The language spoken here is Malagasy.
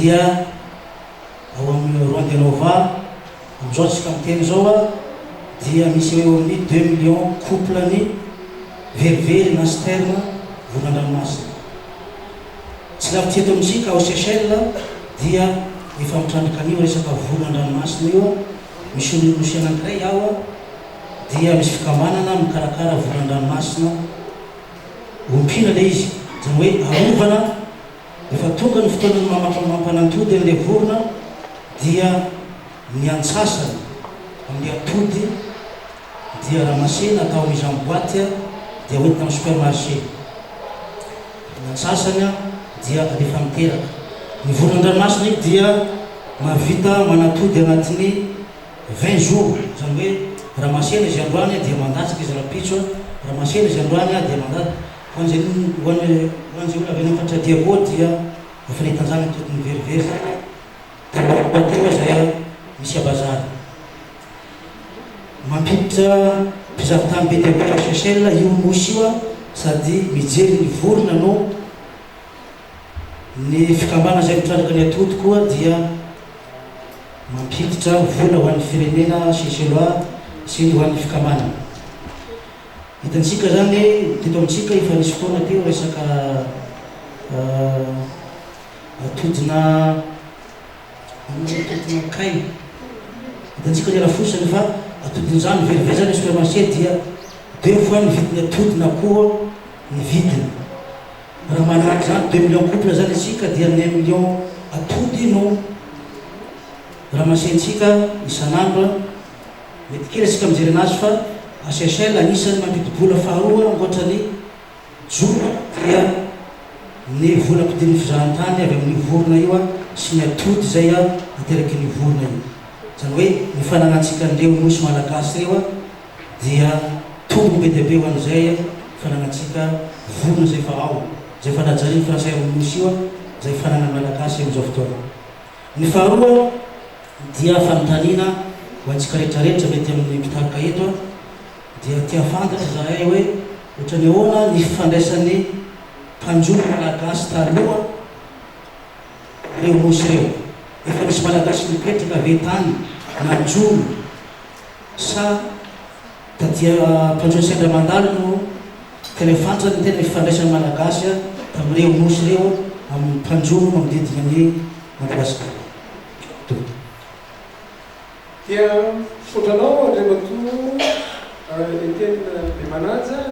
dia ao amin'ny roa de nova amizao tsika miteny zao a dia misy eo amin'ny 2 millions couple ny verivery na sterne vonan-dranomasina. Tsy lavitsy eto amintsika ao Seychelles dia efa mitrandraka an'io resaka vonan-dranomasina io misy nosy anankiray ao dia misy fikamanana mikarakara vonan-dranomasina ompina le izy zany hoe arovana efa tonga ny fotoana mampanantody an'le vorona dia ny antsasany amin'ny atody dia ramasena atao mise en boîte dia hoentina amin'ny supermarché. Ny antsasany dia alefa miteraka. Ny vonan-dranomasina io dia mahavita manatody anatin'ny 20 jours zany hoe ramasena izy androany dia mandatsika izy rapitso ramasena izy androany dia mandatsika hoan'izay olona avy any fatradiako dia efa netanjany tokony verivery teo zay misy abazary mampiditra mpizahatany be dia be Seychelles io nosy io sady mijery ny vorona no ny fikambana zay mitrandraka ny atody koa dia mampiditra vola ho an'ny firenena Seychellois sy ny ho an'ny fikambana. Hitantsika zany teto amintsika efa nisy fotoana teo resaka atodina kay. Hitantsika ny rafosany fa atodin'izany verivery zany supermarché dia 2 fois ny vidiny atodina koa ny vidiny. Raha manahaky zany 2 millions couple zany isika dia 1 million atody no ramasentsika isan'andro. Mety kely asika mijery anazy fa a Seychelles anisany mampidi-bola faharoa ankoatra ny joro dia ny volam-pidin'ny fizahantany avy amin'ny vorona io sy ny atody zay ateraky ny vorona io. Zany hoe ny fananantsika an'ireo nosy malagasy reo dia tombony be dia be ho an'izay fananantsika vorona zay fa ao zay fa najariny fransay amin'ny nosy io zay fananany malagasy amin'izao fotoana. Ny faharoa dia fanontaniana ho antsika rehetrarehetra mety amin'ny mpitarika eto dia tia fantatra zahay hoe ohatrany ahoana ny fifandraisan'ny mpanjono malagasy taloha reo nosy reo. Efa misy malagasy mipetraka vetany nanjono sa tadia mpanjono sendra mandalo no telefantatra ny tena fifandraisan'ny malagasy tamin'ireo nosy reo amin'ny mpanjono manodidina ny Madagasikara. Dia fotranao Andriamatoa Etienne Bemanaja.